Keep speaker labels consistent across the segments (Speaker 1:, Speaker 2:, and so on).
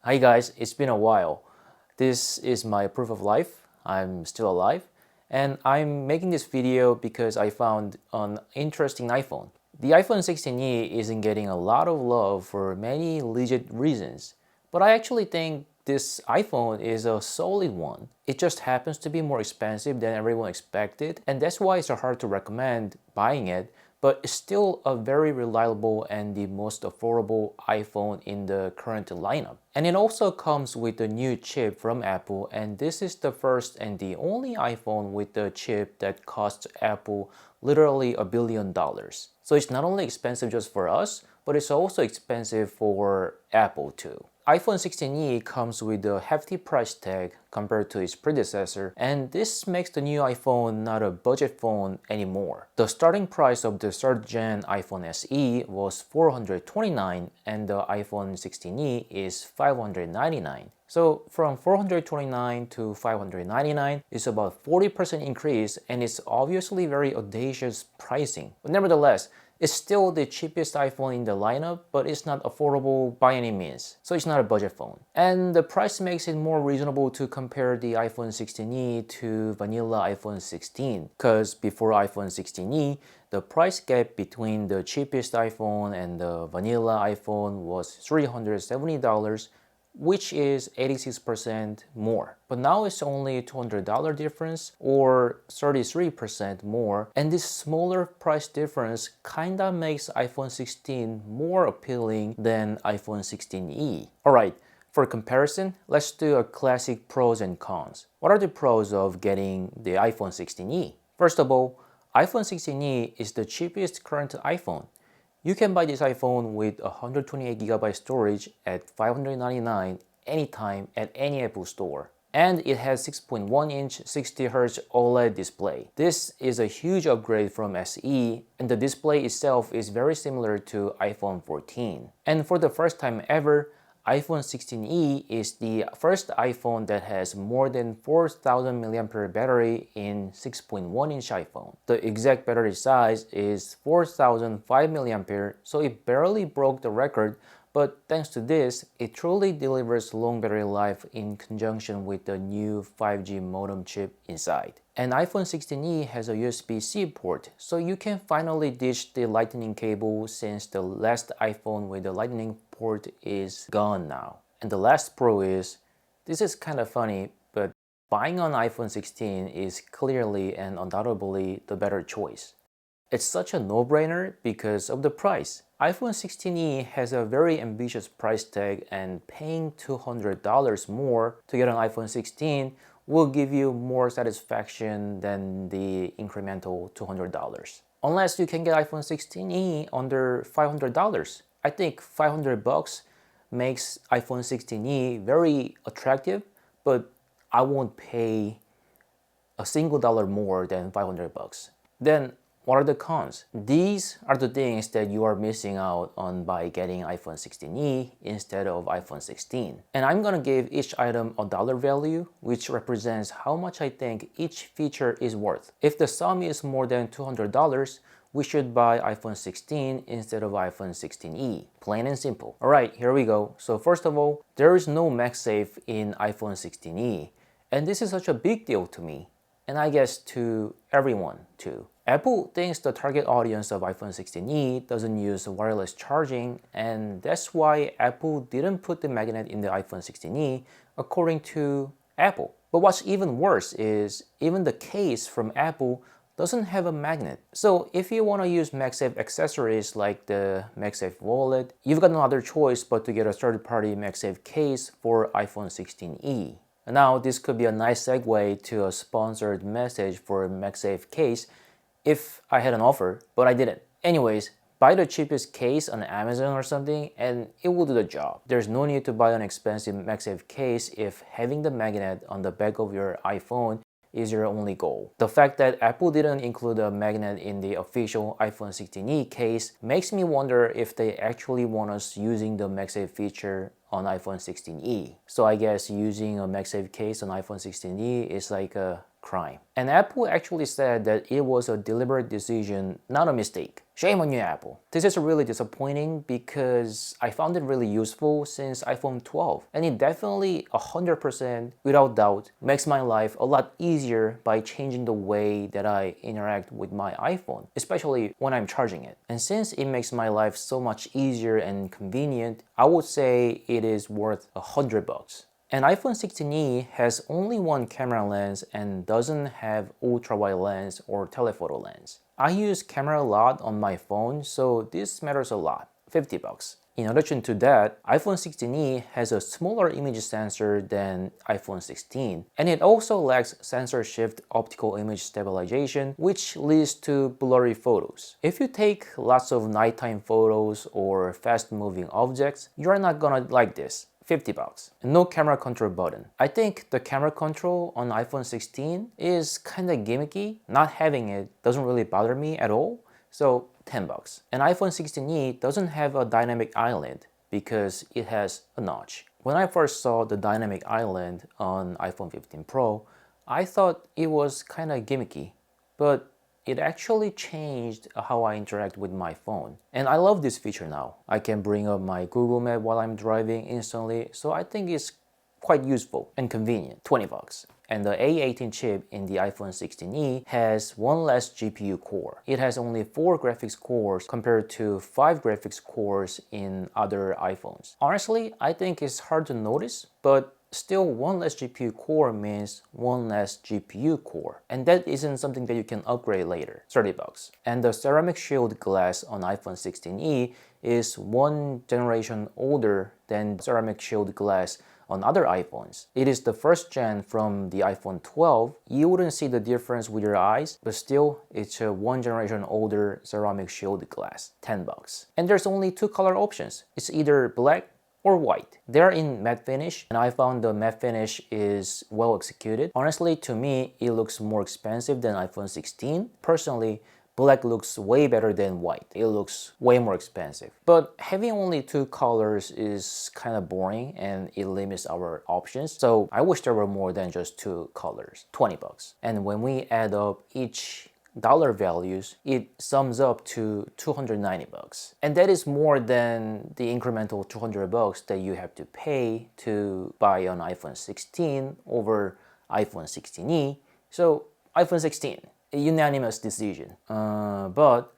Speaker 1: Hi guys, it's been a while. This is my proof of life. I'm still alive, and I'm making this video because I found an interesting iPhone. The iPhone 16e isn't getting a lot of love for many legit reasons, but I actually think this iPhone is a solid one. It just happens to be more expensive than everyone expected, and that's why it's so hard to recommend buying it, but it's still a very reliable and the most affordable iPhone in the current lineup. And it also comes with a new chip from Apple, and this is the first and the only iPhone with the chip that costs Apple literally $1 billion. So it's not only expensive just for us, but it's also expensive for Apple too. iPhone 16e comes with a hefty price tag compared to its predecessor, and this makes the new iPhone not a budget phone anymore. The starting price of the 3rd gen iPhone SE was $429 and the iPhone 16e is $599. So from $429 to $599 is about 40% increase, and it's obviously very audacious pricing. But nevertheless, it's still the cheapest iPhone in the lineup, but it's not affordable by any means. So it's not a budget phone. And the price makes it more reasonable to compare the iPhone 16e to vanilla iPhone 16. Because before iPhone 16e, the price gap between the cheapest iPhone and the vanilla iPhone was $370, which is 86% more. But now it's only a $200 difference or 33% more, and this smaller price difference kinda makes iPhone 16 more appealing than iPhone 16e. Alright, for comparison, let's do a classic pros and cons. What are the pros of getting the iPhone 16e? First of all, iPhone 16e is the cheapest current iPhone. You can buy this iPhone with 128GB storage at $599 anytime at any Apple store. And it has 6.1-inch 60Hz OLED display. This is a huge upgrade from SE, and the display itself is very similar to iPhone 14. And for the first time ever, iPhone 16e is the first iPhone that has more than 4000 mAh battery in 6.1-inch iPhone. The exact battery size is 4005 mAh, so it barely broke the record, but thanks to this, it truly delivers long battery life in conjunction with the new 5G modem chip inside. And iPhone 16e has a USB-C port, so you can finally ditch the lightning cable since the last iPhone with the lightning port is gone now. And the last pro is, this is kind of funny, but buying on iPhone 16 is clearly and undoubtedly the better choice. It's such a no-brainer because of the price. iPhone 16e has a very ambitious price tag, and paying $200 more to get an iPhone 16 will give you more satisfaction than the incremental $200. Unless you can get iPhone 16e under $500. I think $500 makes iPhone 16e very attractive, but I won't pay a single dollar more than $500. Then what are the cons? These are the things that you are missing out on by getting iPhone 16e instead of iPhone 16. And I'm gonna give each item a dollar value, which represents how much I think each feature is worth. If the sum is more than $200, we should buy iPhone 16 instead of iPhone 16e. Plain and simple. Alright, here we go. So first of all, there is no MagSafe in iPhone 16e. And this is such a big deal to me, and I guess to everyone too. Apple thinks the target audience of iPhone 16e doesn't use wireless charging, and that's why Apple didn't put the magnet in the iPhone 16e, according to Apple. But what's even worse is even the case from Apple doesn't have a magnet. So if you want to use MagSafe accessories like the MagSafe wallet, you've got no other choice but to get a third-party MagSafe case for iPhone 16e. Now this could be a nice segue to a sponsored message for MagSafe case if I had an offer, but I didn't. Anyways, buy the cheapest case on Amazon or something and it will do the job. There's no need to buy an expensive MagSafe case if having the magnet on the back of your iPhone is your only goal. The fact that Apple didn't include a magnet in the official iPhone 16e case makes me wonder if they actually want us using the MagSafe feature on iPhone 16e. So I guess using a MagSafe case on iPhone 16e is like a crime. And Apple actually said that it was a deliberate decision, not a mistake. Shame on you, Apple. This is really disappointing because I found it really useful since iPhone 12. And it definitely 100% without doubt makes my life a lot easier by changing the way that I interact with my iPhone, especially when I'm charging it. And since it makes my life so much easier and convenient, I would say it is worth $100. And iPhone 16e has only one camera lens and doesn't have ultra-wide lens or telephoto lens. I use camera a lot on my phone, so this matters a lot, $50. In addition to that, iPhone 16e has a smaller image sensor than iPhone 16, and it also lacks sensor shift optical image stabilization, which leads to blurry photos. If you take lots of nighttime photos or fast-moving objects, you're not gonna like this. $50. And no camera control button. I think the camera control on iPhone 16 is kinda gimmicky. Not having it doesn't really bother me at all, so $10. And iPhone 16e doesn't have a dynamic island because it has a notch. When I first saw the dynamic island on iPhone 15 Pro, I thought it was kinda gimmicky, but it actually changed how I interact with my phone. And I love this feature now. I can bring up my Google Map while I'm driving instantly, so I think it's quite useful and convenient. $20. And the A18 chip in the iPhone 16e has one less GPU core. It has only 4 graphics cores compared to 5 graphics cores in other iPhones. Honestly, I think it's hard to notice, but still, one less GPU core means one less GPU core. And that isn't something that you can upgrade later. $30. And the ceramic shield glass on iPhone 16e is one generation older than ceramic shield glass on other iPhones. It is the first gen from the iPhone 12. You wouldn't see the difference with your eyes, but still, it's a one generation older ceramic shield glass. $10. And there's only 2 color options. It's either black or white. They're in matte finish, and I found the matte finish is well executed. Honestly, to me, it looks more expensive than iPhone 16. Personally, black looks way better than white. It looks way more expensive. But having only 2 colors is kind of boring and it limits our options. So I wish there were more than just 2 colors. $20. And when we add up each dollar values, it sums up to $290. And that is more than the incremental $200 that you have to pay to buy an iPhone 16 over iPhone 16e. So iPhone 16, a unanimous decision. But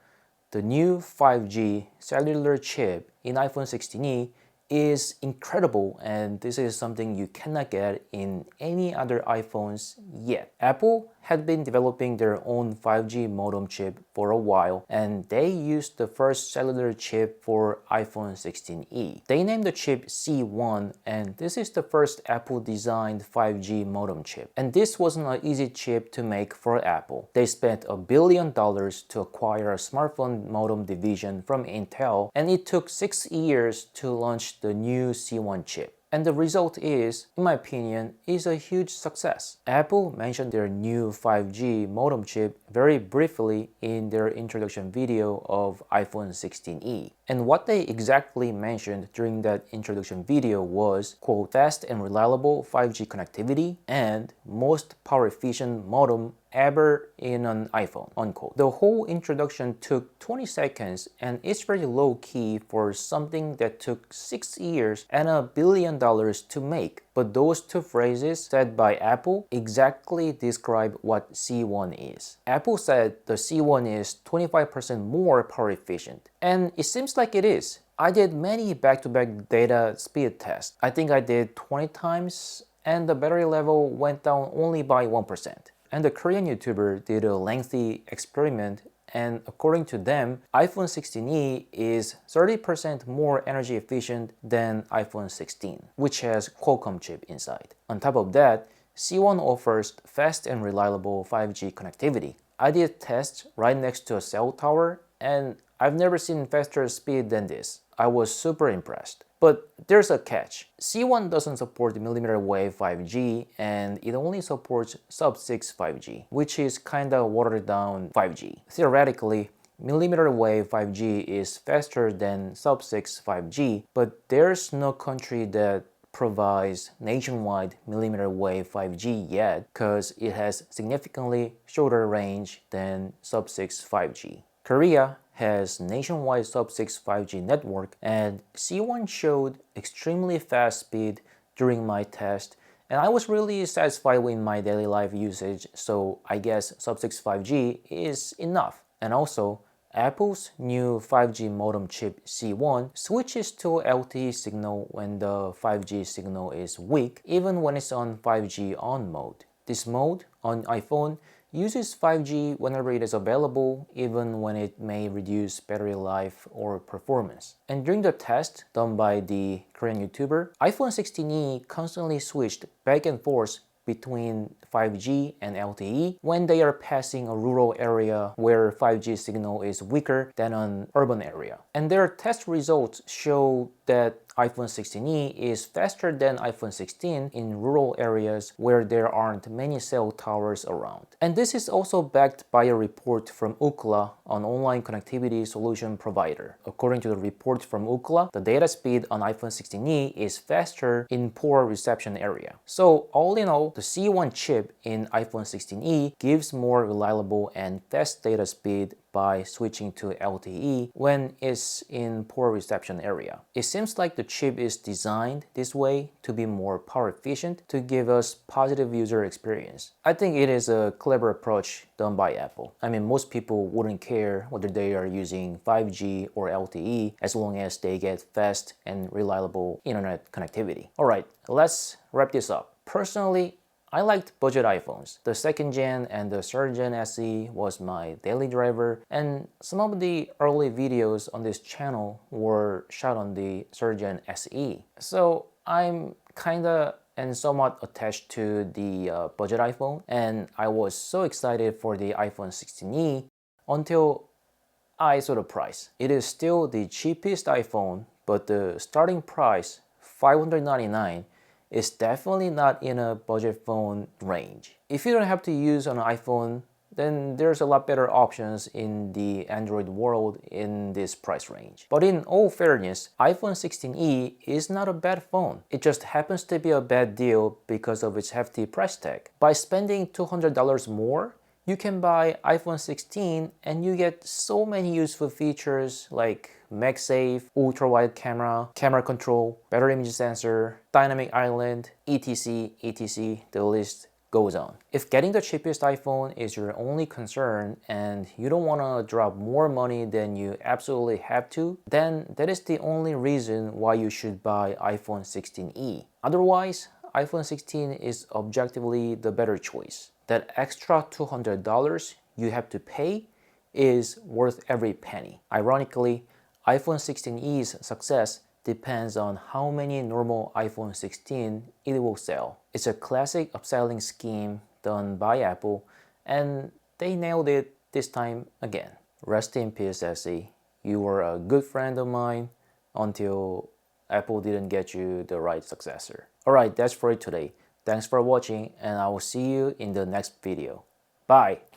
Speaker 1: the new 5G cellular chip in iPhone 16e is incredible, and this is something you cannot get in any other iPhones yet. Apple had been developing their own 5G modem chip for a while, and they used the first cellular chip for iPhone 16e. They named the chip C1, and this is the first Apple-designed 5G modem chip. And this wasn't an easy chip to make for Apple. They spent $1 billion to acquire a smartphone modem division from Intel, and it took 6 years to launch the new C1 chip. And the result is, in my opinion, is a huge success. Apple mentioned their new 5G modem chip very briefly in their introduction video of iPhone 16e. And what they exactly mentioned during that introduction video was, quote, fast and reliable 5G connectivity and most power efficient modem ever in an iPhone, unquote. The whole introduction took 20 seconds and it's very low key for something that took 6 years and $1 billion to make. But those 2 phrases said by Apple exactly describe what C1 is. Apple said the C1 is 25% more power efficient. And it seems like it is. I did many back-to-back data speed tests. I think I did 20 times and the battery level went down only by 1%. And the Korean YouTuber did a lengthy experiment, and according to them, iPhone 16e is 30% more energy efficient than iPhone 16, which has Qualcomm chip inside. On top of that, C1 offers fast and reliable 5G connectivity. I did tests right next to a cell tower, and I've never seen faster speed than this. I was super impressed. But there's a catch. C1 doesn't support millimeter wave 5G, and it only supports sub-6 5G, which is kinda watered down 5G. Theoretically, millimeter wave 5G is faster than sub-6 5G, but there's no country that provides nationwide millimeter wave 5G yet because it has significantly shorter range than sub-6 5G. Korea has nationwide sub-6 5G network, and C1 showed extremely fast speed during my test, and I was really satisfied with my daily life usage, so I guess sub-6 5G is enough. And also, Apple's new 5G modem chip C1 switches to LTE signal when the 5G signal is weak, even when it's on 5G on mode. This mode on iPhone uses 5G whenever it is available, even when it may reduce battery life or performance. And during the test done by the Korean YouTuber, iPhone 16e constantly switched back and forth between 5G and LTE when they are passing a rural area where 5G signal is weaker than an urban area. And their test results show that iPhone 16e is faster than iPhone 16 in rural areas where there aren't many cell towers around. And this is also backed by a report from Ookla, an online connectivity solution provider. According to the report from Ookla, the data speed on iPhone 16e is faster in poor reception area. So all in all, the C1 chip in iPhone 16e gives more reliable and fast data speed by switching to LTE when it's in poor reception area. It seems like the chip is designed this way to be more power efficient to give us positive user experience. I think it is a clever approach done by Apple. I mean, most people wouldn't care whether they are using 5G or LTE as long as they get fast and reliable internet connectivity. Alright, let's wrap this up. Personally, I liked budget iPhones. The 2nd gen and the 3rd gen SE was my daily driver, and some of the early videos on this channel were shot on the 3rd gen SE. So I'm kinda and somewhat attached to the budget iPhone, and I was so excited for the iPhone 16e until I saw the price. It is still the cheapest iPhone, but the starting price, $599, is definitely not in a budget phone range. If you don't have to use an iPhone, then there's a lot better options in the Android world in this price range. But in all fairness, iPhone 16e is not a bad phone. It just happens to be a bad deal because of its hefty price tag. By spending $200 more, you can buy iPhone 16 and you get so many useful features like MagSafe, ultra-wide camera, camera control, better image sensor, dynamic island, etc, the list goes on. If getting the cheapest iPhone is your only concern and you don't want to drop more money than you absolutely have to, then that is the only reason why you should buy iPhone 16e. Otherwise, iPhone 16 is objectively the better choice. That extra $200 you have to pay is worth every penny. Ironically, iPhone 16e's success depends on how many normal iPhone 16 it will sell. It's a classic upselling scheme done by Apple, and they nailed it this time again. Rest in peace, SE. You were a good friend of mine until Apple didn't get you the right successor. Alright, that's for it today. Thanks for watching, and I will see you in the next video. Bye!